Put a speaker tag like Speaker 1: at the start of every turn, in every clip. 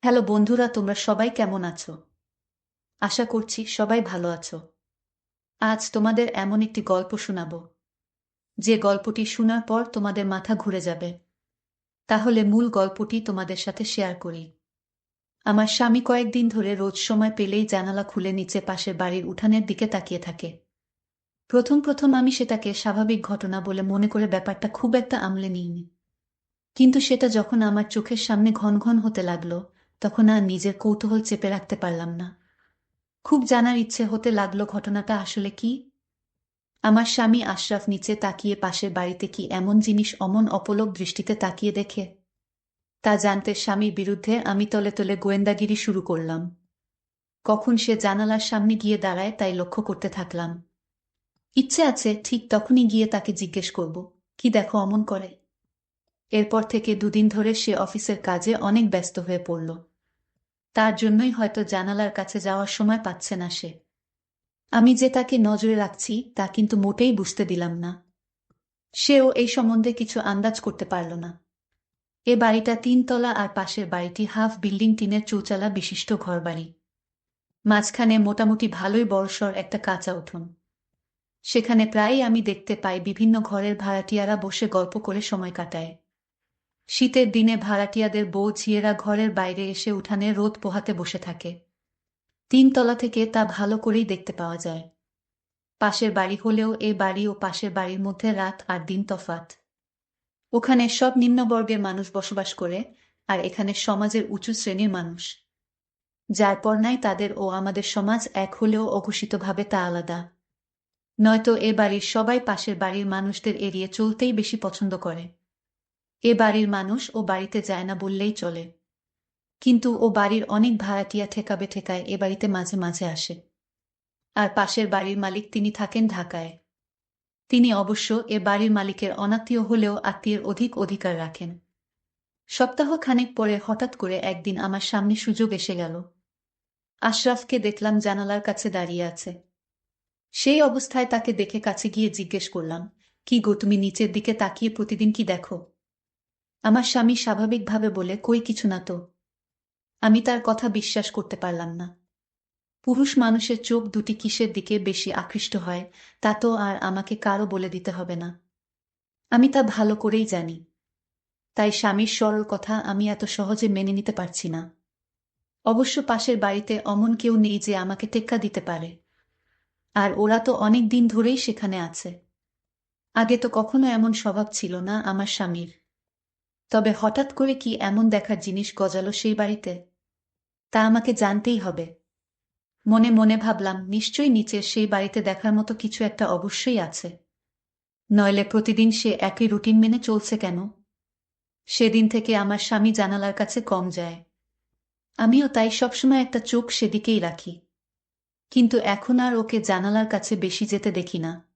Speaker 1: Hello বন্ধুরা, তোমরা সবাই কেমন আছো? আশা করছি সবাই ভালো আছো। আজ তোমাদের এমন একটি গল্প শোনাবো যে গল্পটি শোনার পর তোমাদের মাথা ঘুরে যাবে। তাহলে মূল গল্পটি তোমাদের সাথে শেয়ার করি। আমার স্বামী কয়েকদিন ধরে রোজ সময় পেলেই জানালা খুলে নিচে পাশের বাড়ির উঠানের দিকে তাকিয়ে থাকে। প্রথম প্রথম আমি সেটাকে স্বাভাবিক ঘটনা বলে মনে করে ব্যাপারটা খুব একটা আমলে নিইনি। কিন্তু সেটা যখন আমার চোখের সামনে ঘন ঘন হতে লাগলো, তখন আর নিজের কৌতূহল চেপে রাখতে পারলাম না। খুব জানার ইচ্ছে হতে লাগলো ঘটনাটা আসলে কি। আমার স্বামী আশরাফ নিচে তাকিয়ে পাশের বাড়িতে কি এমন জিনিস অমন অপলক দৃষ্টিতে তাকিয়ে দেখে, তা জানতে স্বামীর বিরুদ্ধে আমি তলে তলে গোয়েন্দাগিরি শুরু করলাম। কখন সে জানালার সামনে গিয়ে দাঁড়ায় তাই লক্ষ্য করতে থাকলাম। ইচ্ছে আছে ঠিক তখনই গিয়ে তাকে জিজ্ঞেস করব, কি দেখো অমন করে। এরপর থেকে দুদিন ধরে সে অফিসের কাজে অনেক ব্যস্ত হয়ে পড়ল। তার জন্যই হয়তো জানালার কাছে যাওয়ার সময় পাচ্ছে না সে। আমি যে তাকে নজরে রাখছি তা কিন্তু মোটেই বুঝতে দিলাম না। সেও এই সম্বন্ধে কিছু আন্দাজ করতে পারল না। এ বাড়িটা ৩ তলা আর পাশের বাড়িটি হাফ বিল্ডিং, টিনের চৌচালা বিশিষ্ট ঘরবাড়ি। মাঝখানে মোটামুটি ভালোই বড়সড় একটা কাঁচা উঠোন। সেখানে প্রায়ই আমি দেখতে পাই বিভিন্ন ঘরের ভাড়াটিয়ারা বসে গল্প করে সময় কাটায়। শীতের দিনে ভাড়াটিয়াদের বউ ঝিয়েরা ঘরের বাইরে এসে উঠানে রোদ পোহাতে বসে থাকে। ৩ তলা থেকে তা ভালো করেই দেখতে পাওয়া যায়। পাশের বাড়ি হলেও এ বাড়ি ও পাশের বাড়ির মধ্যে রাত আর দিন তফাত। ওখানে সব নিম্নবর্গের মানুষ বসবাস করে, আর এখানে সমাজের উঁচু শ্রেণীর মানুষ। যার পর নাই তাদের ও আমাদের সমাজ এক হলেও অঘোষিতভাবে তা আলাদা। নয়তো এ বাড়ির সবাই পাশের বাড়ির মানুষদের এড়িয়ে চলতেই বেশি পছন্দ করে। এ বাড়ির মানুষ ও বাড়িতে যায় না বললেই চলে। কিন্তু ও বাড়ির অনেক ভাড়াটিয়া ঠেকাবে ঠেকায় এ বাড়িতে মাঝে মাঝে আসে। আর পাশের বাড়ির মালিক তিনি থাকেন ঢাকায়। তিনি অবশ্য এ বাড়ির মালিকের অনাত্মীয় হলেও আত্মীয়ের অধিক অধিকার রাখেন। সপ্তাহ খানেক পরে হঠাৎ করে একদিন আমার সামনে সুযোগ এসে গেল। আশরাফকে দেখলাম জানালার কাছে দাঁড়িয়ে আছে। সেই অবস্থায় তাকে দেখে কাছে গিয়ে জিজ্ঞেস করলাম, কি গো, তুমি নিচের দিকে তাকিয়ে প্রতিদিন কি দেখো? আমার স্বামী স্বাভাবিকভাবে বলে, কই কিছু না তো। আমি তার কথা বিশ্বাস করতে পারলাম না। পুরুষ মানুষের চোখ দুটি কিসের দিকে বেশি আকৃষ্ট হয় তা তো আর আমাকে কারো বলে দিতে হবে না। আমি তা ভালো করেই জানি। তাই স্বামীর সরল কথা আমি এত সহজে মেনে নিতে পারছি না। অবশ্য পাশের বাড়িতে অমন কেউ নেই যে আমাকে টেক্কা দিতে পারে। আর ওরা তো অনেক দিন ধরেই সেখানে আছে। আগে তো কখনো এমন স্বভাব ছিল না আমার স্বামীর। তবে হঠাৎ করে কি এমন দেখার জিনিস গজালো সেই বাড়িতে, তা আমাকে জানতেই হবে। মনে মনে ভাবলাম, নিশ্চয়ই নিচের সেই বাড়িতে দেখার মতো কিছু একটা অবশ্যই আছে। নইলে প্রতিদিন সে একই রুটিন মেনে চলছে কেন? সেদিন থেকে আমার স্বামী জানালার কাছে কম যায়। আমিও তাই সবসময় একটা চোখ সেদিকেই রাখি। কিন্তু এখন আর ওকে জানালার কাছে বেশি যেতে দেখি না।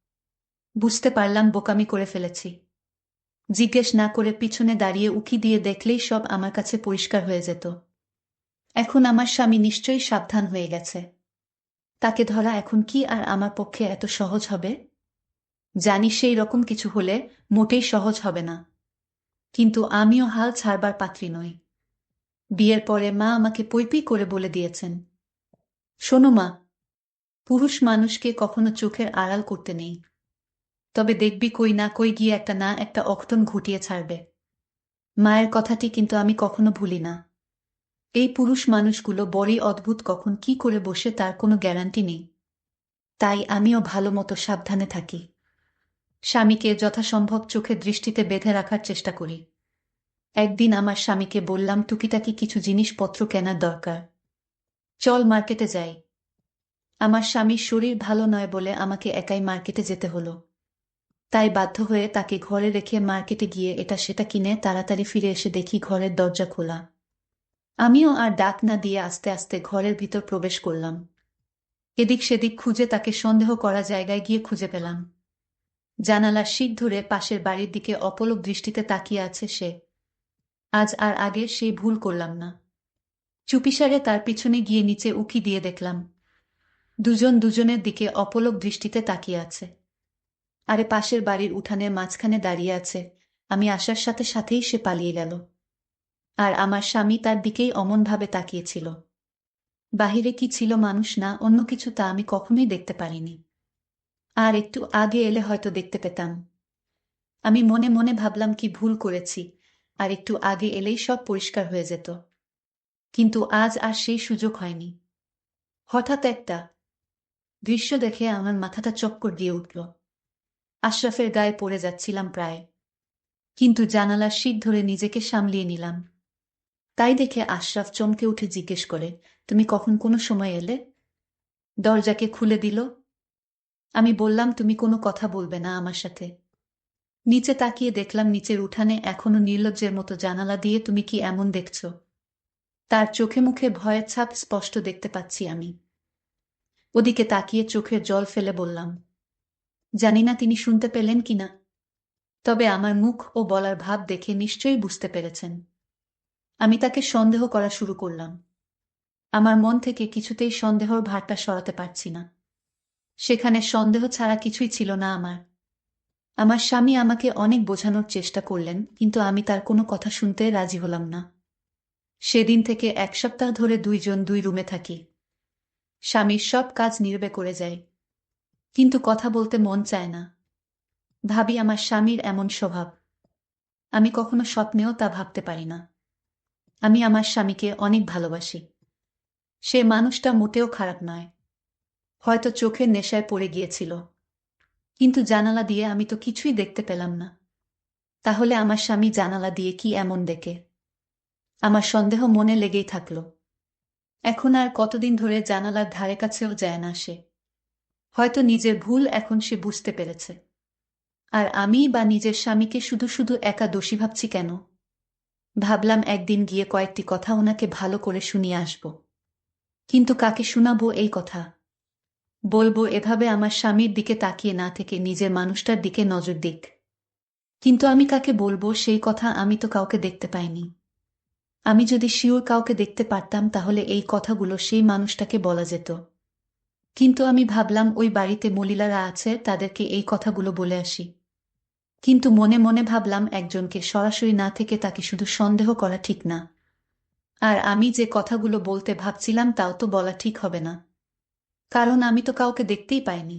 Speaker 1: বুঝতে পারলাম বোকামি করে ফেলেছি। জিজ্ঞেস না করে পিছনে দাঁড়িয়ে উকি দিয়ে দেখলেই সব আমার কাছে পরিষ্কার হয়ে যেত। এখন আমার স্বামী নিশ্চয়ই সাবধান হয়ে গেছে। তাকে ধরা এখন কি আর আমার পক্ষে এত সহজ হবে? জানি সেই রকম কিছু হলে মোটেই সহজ হবে না। কিন্তু আমিও হাল ছাড়বার পাত্রী নই। বিয়ের পরে মা আমাকে পৈপি করে বলে দিয়েছেন, শোনো মা, পুরুষ মানুষকে কখনো চোখের আড়াল করতে নেই। তবে দেখবি কই না কই গিয়ে একটা না একটা অঘটন ঘটিয়ে ছাড়বে। মায়ের কথাটি কিন্তু আমি কখনো ভুলি না। এই পুরুষ মানুষগুলো বড়ই অদ্ভুত, কখন কি করে বসে তার কোনো গ্যারান্টি নেই। তাই আমিও ভালো মতো সাবধানে থাকি। স্বামীকে যথাসম্ভব চোখের দৃষ্টিতে বেঁধে রাখার চেষ্টা করি। একদিন আমার স্বামীকে বললাম, টুকিটাকি কিছু জিনিসপত্র কেনার দরকার, চল মার্কেটে যাই। আমার স্বামীর শরীর ভালো নয় বলে আমাকে একাই মার্কেটে যেতে হলো। তাই বাধ্য হয়ে তাকে ঘরে রেখে মার্কেটে গিয়ে এটা সেটা কিনে তাড়াতাড়ি ফিরে এসে দেখি ঘরের দরজা খোলা। আমিও আর ডাক না দিয়ে আস্তে আস্তে ঘরের ভিতর প্রবেশ করলাম। এদিক সেদিক খুঁজে তাকে সন্দেহ করা জায়গায় গিয়ে খুঁজে পেলাম। জানালার শিক ধরে পাশের বাড়ির দিকে অপলক দৃষ্টিতে তাকিয়ে আছে সে। আজ আর আগে সেই ভুল করলাম না। চুপিসারে তার পিছনে গিয়ে নিচে উকি দিয়ে দেখলাম দুজন দুজনের দিকে অপলক দৃষ্টিতে তাকিয়ে আছে। আরে পাশের বাড়ির উঠানের মাঝখানে দাঁড়িয়ে আছে। আমি আসার সাথে সাথেই সে পালিয়ে গেল। আর আমার স্বামী তার দিকেই অমনভাবে তাকিয়েছিল। বাহিরে কি ছিল মানুষ না অন্য কিছু তা আমি কখনোই দেখতে পারিনি। আর একটু আগে এলে হয়তো দেখতে পেতাম। আমি মনে মনে ভাবলাম কি ভুল করেছি, আর একটু আগে এলেই সব পরিষ্কার হয়ে যেত। কিন্তু আজ আর সেই সুযোগ হয়নি। হঠাৎ একটা দৃশ্য দেখে আমার মাথাটা চক্কর দিয়ে উঠল। আশরাফের গায়ে পড়ে যাচ্ছিলাম প্রায়, কিন্তু জানালার শিক ধরে নিজেকে সামলিয়ে নিলাম। তাই দেখে আশরাফ চমকে উঠে জিজ্ঞেস করে, তুমি কখন কোনো সময় এলে? দরজাকে খুলে দিল। আমি বললাম, তুমি কোনো কথা বলবে না আমার সাথে? নিচে তাকিয়ে দেখলাম নিচের উঠানে এখনো নির্লজ্জের মতো জানালা দিয়ে তুমি কি এমন দেখছো? তার চোখে মুখে ভয়ের ছাপ স্পষ্ট দেখতে পাচ্ছি আমি। ওদিকে তাকিয়ে চোখের জল ফেলে বললাম, জানি না তিনি শুনতে পেলেন কিনা, তবে আমার মুখ ও বলার ভাব দেখে নিশ্চয়ই বুঝতে পেরেছেন। আমি তাকে সন্দেহ করা শুরু করলাম। আমার মন থেকে কিছুতেই সন্দেহর ভারটা সরাতে পারছি না। সেখানে সন্দেহ ছাড়া কিছুই ছিল না আমার। আমার স্বামী আমাকে অনেক বোঝানোর চেষ্টা করলেন, কিন্তু আমি তার কোনো কথা শুনতে রাজি হলাম না। সেদিন থেকে 1 সপ্তাহ ধরে দুইজন দুই রুমে থাকি। স্বামীর সব কাজ নীরবে করে যাই, কিন্তু কথা বলতে মন চায় না। ভাবি আমার স্বামীর এমন স্বভাব, আমি কখনো স্বপ্নেও তা ভাবতে পারি না। আমি আমার স্বামীকে অনেক ভালোবাসি। সে মানুষটা মোটেও খারাপ নয়। হয়তো চোখের নেশায় পড়ে গিয়েছিল, কিন্তু জানালা দিয়ে আমি তো কিছুই দেখতে পেলাম না। তাহলে আমার স্বামী জানালা দিয়ে কি এমন দেখে? আমার সন্দেহ মনে লেগেই থাকলো। এখন আর কতদিন ধরে জানালার ধারে কাছেও যায় না সে। হয়তো নিজের ভুল এখন সে বুঝতে পেরেছে। আর আমি বা নিজের স্বামীকে শুধু শুধু একা দোষী ভাবছি কেন? ভাবলাম একদিন গিয়ে কয়েকটি কথা ওনাকে ভালো করে শুনিয়ে আসব। কিন্তু কাকে শোনাবো এই কথা? বলবো এভাবে আমার স্বামীর দিকে তাকিয়ে না থেকে নিজের মানুষটার দিকে নজর দিক। কিন্তু আমি কাকে বলবো সেই কথা? আমি তো কাউকে দেখতে পাইনি। আমি যদি শিওর কাউকে দেখতে পারতাম তাহলে এই কথাগুলো সেই মানুষটাকে বলা যেত। কিন্তু আমি ভাবলাম ওই বাড়িতে মহিলারা আছে, তাদেরকে এই কথাগুলো বলে আসি। কিন্তু মনে মনে ভাবলাম একজনকে সরাসরি না থেকে তাকে শুধু সন্দেহ করা ঠিক না। আর আমি যে কথাগুলো বলতে ভাবছিলাম তাও তো বলা ঠিক হবে না, কারণ আমি তো কাউকে দেখতেই পাইনি।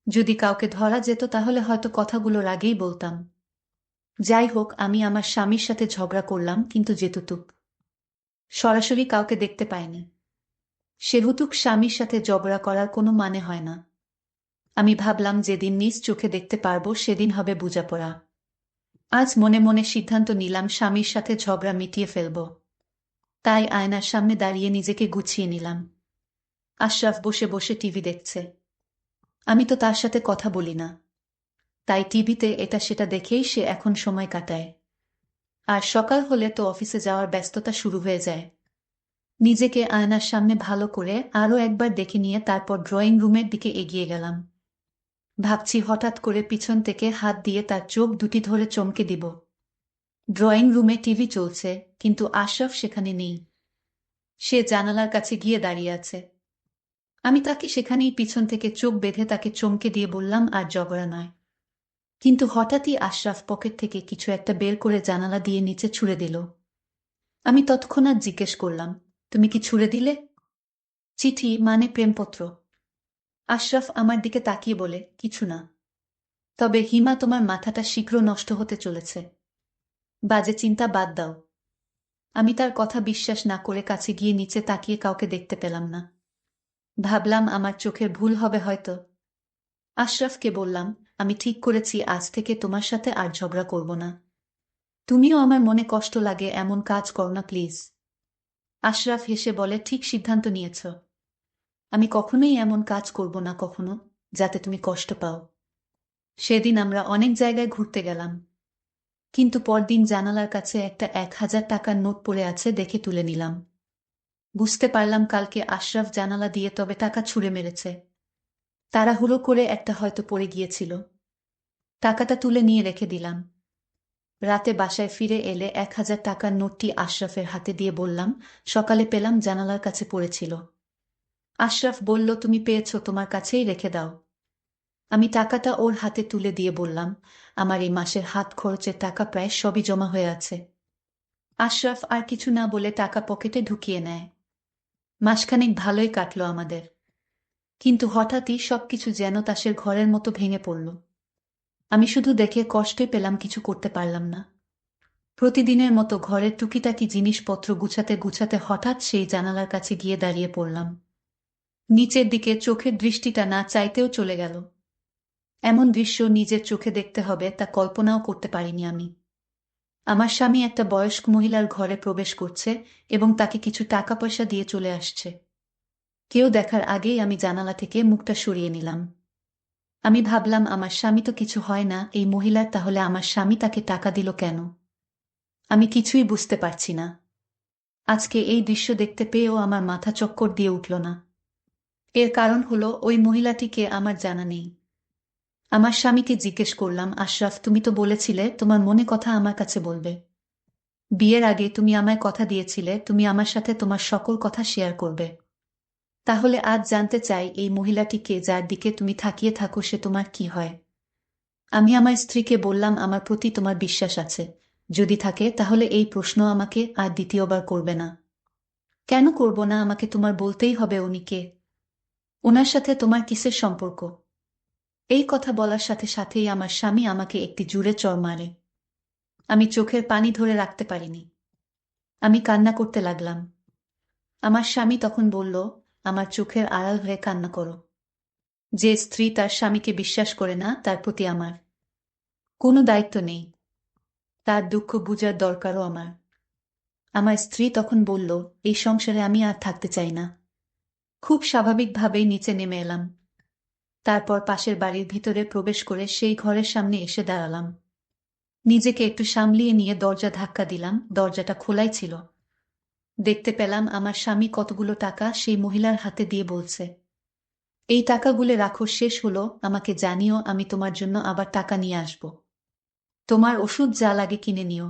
Speaker 1: যদি কাউকে ধরা যেত তাহলে হয়তো কথাগুলোর আগেই বলতাম। যাই হোক, আমি আমার স্বামীর সাথে ঝগড়া করলাম, কিন্তু যেহেতু সরাসরি কাউকে দেখতে পাইনি, সেহেতু স্বামীর সাথে ঝগড়া করার কোনো মানে হয় না। আমি ভাবলাম যেদিন নিজ চোখে দেখতে পারবো সেদিন হবে বোঝাপড়া। আজ মনে মনে সিদ্ধান্ত নিলাম স্বামীর সাথে ঝগড়া মিটিয়ে ফেলব। তাই আয়নার সামনে দাঁড়িয়ে নিজেকে গুছিয়ে নিলাম। আশরাফ বসে বসে টিভি দেখছে। আমি তো তার সাথে কথা বলি না, তাই টিভিতে এটা সেটা দেখেই সে এখন সময় কাটায়। আর সকাল হলে তো অফিসে যাওয়ার ব্যস্ততা শুরু হয়ে যায়। নিজেকে আয়নার সামনে ভালো করে আরও একবার দেখে নিয়ে তারপর ড্রয়িং রুমের দিকে এগিয়ে গেলাম। ভাবছি হঠাৎ করে পিছন থেকে হাত দিয়ে তার চোখ দুটি ধরে চমকে দিব। ড্রয়িং রুমে টিভি চলছে, কিন্তু আশরাফ সেখানে নেই। সে জানালার কাছে গিয়ে দাঁড়িয়ে আছে। আমি তাকে সেখানেই পিছন থেকে চোখ বেঁধে তাকে চমকে দিয়ে বললাম, আর ঝগড়া নয়। কিন্তু হঠাৎই আশরাফ পকেট থেকে কিছু একটা বের করে জানালা দিয়ে নিচে ছুঁড়ে দিল। আমি তৎক্ষণাৎ জিজ্ঞেস করলাম, তুমি কি ছুঁড়ে দিলে? চিঠি মানে প্রেমপত্র। আশরাফ আমার দিকে তাকিয়ে বলে, কিছু না। তবে হিমা, তোমার মাথাটা শীঘ্র নষ্ট হতে চলেছে। বাজে চিন্তা বাদ দাও। আমি তার কথা বিশ্বাস না করে কাছে গিয়ে নিচে তাকিয়ে কাউকে দেখতে পেলাম না। ভাবলাম আমার চোখের ভুল হবে হয়তো। আশরাফকে বললাম, আমি ঠিক করেছি আজ থেকে তোমার সাথে আর ঝগড়া করব না। তুমিও আমার মনে কষ্ট লাগে এমন কাজ করো না প্লিজ। আশরাফ হেসে বলে, ঠিক সিদ্ধান্ত নিয়েছ। আমি কখনোই এমন কাজ করব না কখনো, যাতে তুমি কষ্ট পাও। সেদিন আমরা অনেক জায়গায় ঘুরতে গেলাম, কিন্তু পরদিন জানালার কাছে একটা 1000 টাকার নোট পড়ে আছে দেখে তুলে নিলাম। বুঝতে পারলাম কালকে আশরাফ জানালা দিয়ে তবে টাকা ছুঁড়ে মেরেছে। তাড়াহুড়ো করে একটা হয়তো পড়ে গিয়েছিল। টাকাটা তুলে নিয়ে রেখে দিলাম। রাতে বাসায় ফিরে এলে 1000 টাকার নোটটি আশরাফের হাতে দিয়ে বললাম, সকালে পেলাম জানালার কাছে পড়েছিল। আশরাফ বলল, তুমি পেয়েছ, তোমার কাছেই রেখে দাও। আমি টাকাটা ওর হাতে তুলে দিয়ে বললাম, আমার এই মাসের হাত খরচের টাকা প্রায় সবই জমা হয়ে আছে। আশরাফ আর কিছু না বলে টাকা পকেটে ঢুকিয়ে নেয়। মাসখানেক ভালোই কাটল আমাদের, কিন্তু হঠাৎই সবকিছু যেন তাসের ঘরের মতো ভেঙে পড়ল। আমি শুধু দেখে কষ্টে পেলাম, কিছু করতে পারলাম না। প্রতিদিনের মতো ঘরের টুকিটাকি জিনিসপত্র গুছাতে গুছাতে হঠাৎ সেই জানালার কাছে গিয়ে দাঁড়িয়ে পড়লাম। নিচের দিকে চোখের দৃষ্টিটা না চাইতেও চলে গেল। এমন দৃশ্য নিজের চোখে দেখতে হবে তা কল্পনাও করতে পারিনি আমি। আমার স্বামী একটা বয়স্ক মহিলার ঘরে প্রবেশ করছে এবং তাকে কিছু টাকা পয়সা দিয়ে চলে আসছে। কেউ দেখার আগেই আমি জানালা থেকে মুখটা সরিয়ে নিলাম। আমি ভাবলাম, আমার স্বামী তো কিছু হয় না, এই মহিলার তাহলে আমার স্বামী তাকে টাকা দিল কেন? আমি কিছুই বুঝতে পারছি না। আজকে এই দৃশ্য দেখতে পেয়েও আমার মাথা চক্কর দিয়ে উঠল না। এর কারণ হলো ওই মহিলাটিকে আমার জানা নেই। আমার স্বামীকে জিজ্ঞেস করলাম, আশরাফ, তুমি তো বলেছিলে তোমার মনে কথা আমার কাছে বলবে। বিয়ের আগে তুমি আমায় কথা দিয়েছিলে তুমি আমার সাথে তোমার সকল কথা শেয়ার করবে। তাহলে আজ জানতে চাই, এই মহিলাটিকে যার দিকে তুমি তাকিয়ে থাকো সে তোমার কি হয়? আমি আমার স্ত্রীকে বললাম, আমার প্রতি তোমার বিশ্বাস আছে, যদি থাকে তাহলে এই প্রশ্ন আমাকে আর দ্বিতীয়বার করবে না। কেন করব না? আমাকে তোমার বলতেই হবে উনি কে। ওনার সাথে তোমার কিসের সম্পর্ক? এই কথা বলার সাথে সাথেই আমার স্বামী আমাকে একটি জোরে চড় মারে। আমি চোখের পানি ধরে রাখতে পারিনি। আমি কান্না করতে লাগলাম। আমার স্বামী তখন বলল, আমার চোখের আড়াল হয়ে কান্না করো। যে স্ত্রী তার স্বামীকে বিশ্বাস করে না তার প্রতি আমার কোনো দায়িত্ব নেই, তার দুঃখ বুঝার দরকারও আমার। আমার স্ত্রী তখন বলল, এই সংসারে আমি আর থাকতে চাই না। খুব স্বাভাবিকভাবেই নিচে নেমে এলাম। তারপর পাশের বাড়ির ভিতরে প্রবেশ করে সেই ঘরের সামনে এসে দাঁড়ালাম। নিজেকে একটু সামলিয়ে নিয়ে দরজা ধাক্কা দিলাম, দরজাটা খোলাই ছিল। দেখতে পেলাম আমার স্বামী কতগুলো টাকা সেই মহিলার হাতে দিয়ে বলছে, এই টাকাগুলো রাখো, শেষ হলো আমাকে জানিও, আমি তোমার জন্য আবার টাকা নিয়ে আসব। তোমার ওষুধ যা লাগে কিনে নিও।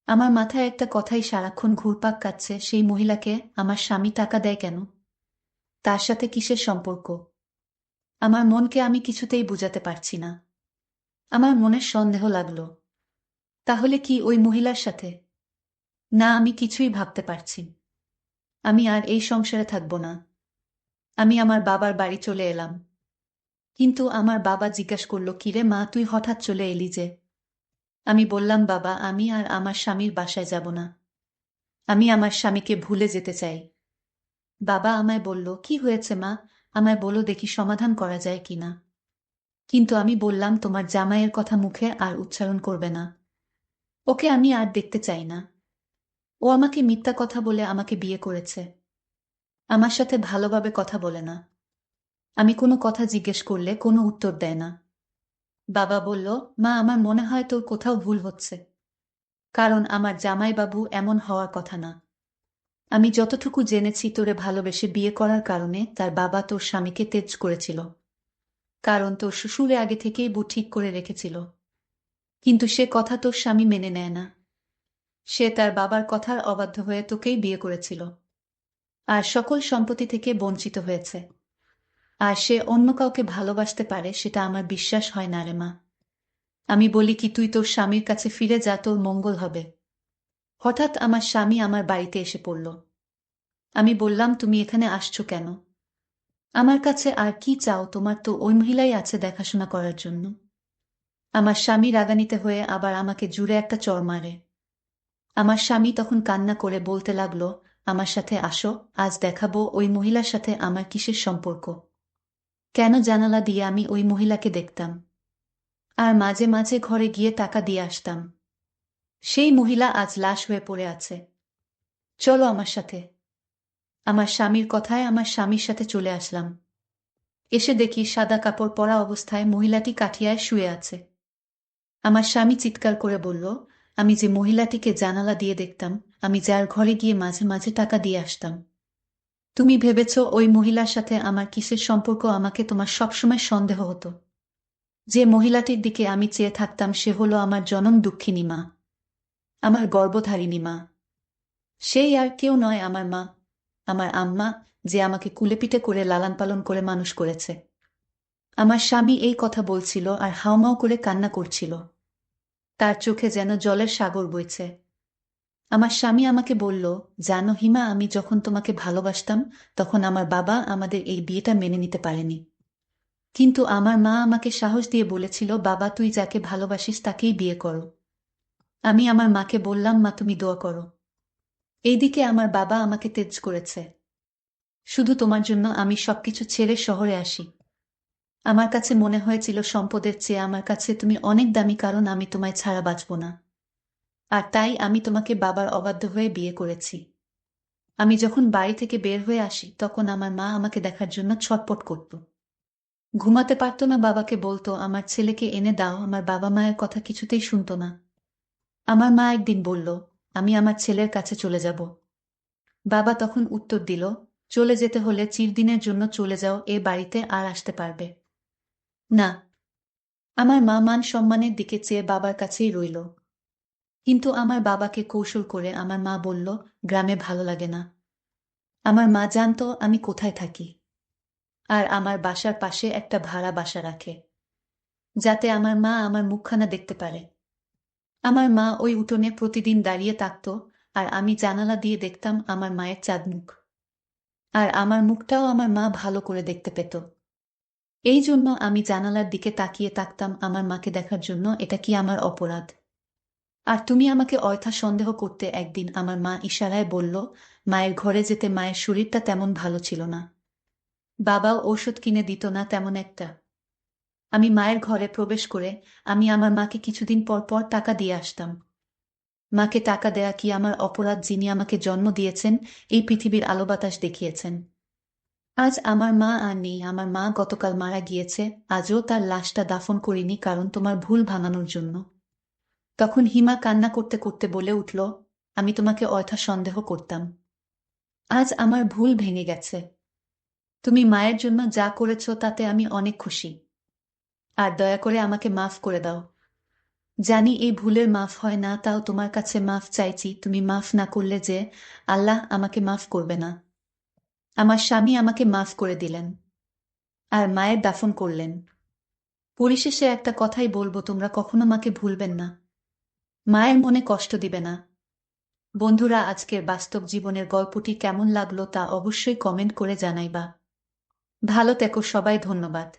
Speaker 1: আমার মাথায় একটা কথাই সারাক্ষণ ঘুরপাক কাটছে, সেই মহিলাকে আমার স্বামী টাকা দেয় কেন? তার সাথে কিসের সম্পর্ক? আমার মনকে আমি কিছুতেই বুঝাতে পারছি না। আমার মনের সন্দেহ লাগলো, তাহলে কি ওই মহিলার সাথে? না, আমি কিছুই ভাবতে পারছি। আমি আর এই সংসারে থাকব না। আমি আমার বাবার বাড়ি চলে এলাম। কিন্তু আমার বাবা জিজ্ঞাসা করলো, কিরে মা, তুই হঠাৎ চলে এলি যে? আমি বললাম, বাবা, আমি আর আমার স্বামীর বাসায় যাব না। আমি আমার স্বামীকে ভুলে যেতে চাই। বাবা আমায় বলল, কি হয়েছে মা, আমায় বলো দেখি সমাধান করা যায় কিনা। কিন্তু আমি বললাম, তোমার জামাইয়ের কথা মুখে আর উচ্চারণ করবে না। ওকে আমি আর দেখতে চাই না। ও আমাকে মিথ্যা কথা বলে আমাকে বিয়ে করেছে। আমার সাথে ভালোভাবে কথা বলে না। আমি কোনো কথা জিজ্ঞেস করলে কোনো উত্তর দেয় না। বাবা বলল, মা, আমার মনে হয় তোর কোথাও ভুল হচ্ছে, কারণ আমার জামাইবাবু এমন হওয়ার কথা না। আমি যতটুকু জেনেছি, তোরে ভালোবেসে বিয়ে করার কারণে তার বাবা তোর স্বামীকে তেজ করেছিল, কারণ তোর শ্বশুরে আগে থেকেই বউ ঠিক করে রেখেছিল। কিন্তু সে কথা তোর স্বামী মেনে নেয় না। সে তার বাবার কথার অবাধ্য হয়ে তোকেই বিয়ে করেছিল, আর সকল সম্পত্তি থেকে বঞ্চিত হয়েছে। আর সে অন্য কাউকে ভালোবাসতে পারে সেটা আমার বিশ্বাস হয় না রে মা। আমি বলি কি, তুই তোর স্বামীর কাছে ফিরে যা, তোর মঙ্গল হবে। হঠাৎ আমার স্বামী আমার বাড়িতে এসে পড়ল। আমি বললাম, তুমি এখানে আসছো কেন? আমার কাছে আর কি চাও? তোমার তো ওই মহিলাই আছে দেখাশোনা করার জন্য। আমার স্বামী রাগান্বিত হয়ে আবার আমাকে জুড়ে একটা চড় মারে। আমার স্বামী তখন কান্না করে বলতে লাগলো, আমার সাথে আসো, আজ দেখাবো ওই মহিলার সাথে আমার কিসের সম্পর্ক। কেন জানালা দিয়ে আমি ওই মহিলাকে দেখতাম, আর মাঝে মাঝে ঘরে গিয়ে টাকা দিয়ে আসতাম। সেই মহিলা আজ লাশ হয়ে পড়ে আছে। চলো আমার সাথে। আমার স্বামীর কথায় আমার স্বামীর সাথে চলে আসলাম। এসে দেখি সাদা কাপড় পরা অবস্থায় মহিলাটি কাঠিয়ায় শুয়ে আছে। আমার স্বামী চিৎকার করে বলল, আমি যে মহিলাটিকে জানালা দিয়ে দেখতাম, আমি যার ঘরে গিয়ে মাঝে মাঝে টাকা দিয়ে আসতাম। তুমি ভেবেছ ওই মহিলার সাথে আমার কিসের সম্পর্ক? আমাকে তোমার সবসময় সন্দেহ হতো। যে মহিলাটির দিকে আমি চেয়ে থাকতাম সে হলো আমার জনম দুঃখিনী মা, আমার গর্ভধারিণী মা। সেই আর কেউ নয়, আমার মা, আমার আম্মা, যে আমাকে কুলেপিঠে করে লালন পালন করে মানুষ করেছে। আমার স্বামী এই কথা বলছিল আর হাউমাউ করে কান্না করছিল। তার চোখে যেন জলের সাগর বইছে। আমার স্বামী আমাকে বলল, জানো হিমা, আমি যখন তোমাকে ভালোবাসতাম তখন আমার বাবা আমাদের এই বিয়েটা মেনে নিতে পারেনি। কিন্তু আমার মা আমাকে সাহস দিয়ে বলেছিল, বাবা তুই যাকে ভালোবাসিস তাকেই বিয়ে করো। আমি আমার মাকে বললাম, মা তুমি দোয়া করো। এইদিকে আমার বাবা আমাকে তেজ করেছে। শুধু তোমার জন্য আমি সবকিছু ছেড়ে শহরে আসি। আমার কাছে মনে হয়েছিল সম্পদের চেয়ে আমার কাছে তুমি অনেক দামি, কারণ আমি তোমায় ছাড়া বাঁচব না। আর তাই আমি তোমাকে বাবার অবাধ্য হয়ে বিয়ে করেছি। আমি যখন বাড়ি থেকে বের হয়ে আসি তখন আমার মা আমাকে দেখার জন্য ছটপট করত। ঘুমাতে পারত না, বাবাকে বলতো আমার ছেলেকে এনে দাও। আমার বাবা মায়ের কথা কিছুতেই শুনতো না। আমার মা একদিন বলল, আমি আমার ছেলের কাছে চলে যাব। বাবা তখন উত্তর দিল, চলে যেতে হলে চিরদিনের জন্য চলে যাও, এ বাড়িতে আর আসতে পারবে না। আমার মা মান সম্মানের দিকে চেয়ে বাবার কাছেই রইল। কিন্তু আমার বাবাকে কৌশল করে আমার মা বলল, গ্রামে ভালো লাগে না। আমার মা জানতো আমি কোথায় থাকি, আর আমার বাসার পাশে একটা ভাড়া বাসা রাখে, যাতে আমার মা আমার মুখখানা দেখতে পারে। আমার মা ওই উঠোনে প্রতিদিন দাঁড়িয়ে থাকত, আর আমি জানালা দিয়ে দেখতাম আমার মায়ের চাঁদ মুখ। আর আমার মুখটাও আমার মা ভালো করে দেখতে পেত। এই জন্য আমি জানালার দিকে তাকিয়ে থাকতাম আমার মাকে দেখার জন্য। এটা কি আমার অপরাধ? আর তুমি আমাকে অযথা সন্দেহ করতে। একদিন আমার মা ইশারায় বলল, মায়ের ঘরে যেতে। মায়ের শরীরটা তেমন ভালো ছিল না। বাবাও ঔষধ কিনে দিত না তেমন একটা। আমি মায়ের ঘরে প্রবেশ করে আমি আমার মাকে কিছুদিন পর পর টাকা দিয়ে আসতাম। মাকে টাকা দেয়া কি আমার অপরাধ? যিনি আমাকে জন্ম দিয়েছেন, এই পৃথিবীর আলো বাতাস দেখিয়েছেন। আজ আমার মা আর নেই। আমার মা গতকাল মারা গিয়েছে। আজও তার লাশটা দাফন করিনি, কারণ তোমার ভুল ভাঙানোর জন্য। তখন হিমা কান্না করতে করতে বলে উঠল, আমি তোমাকে অযথা সন্দেহ করতাম। আজ আমার ভুল ভেঙে গেছে। তুমি মায়ের জন্য যা করেছ তাতে আমি অনেক খুশি। আর দয়া করে আমাকে মাফ করে দাও। জানি এই ভুলের মাফ হয় না, তাও তোমার কাছে মাফ চাইছি। তুমি মাফ না করলে যে আল্লাহ আমাকে মাফ করবে না। আমার স্বামী আমাকে মাফ করে দিলেন, আর মায়ের দাফন করলেন। পরিশেষে একটা কথাই বলবো, তোমরা কখনো মাকে ভুলবেন না। মায়ের মনে কষ্ট দিবে না। বন্ধুরা, আজকের বাস্তব জীবনের গল্পটি কেমন লাগলো তা অবশ্যই কমেন্ট করে জানাইবা। ভালো থেকো সবাই, ধন্যবাদ।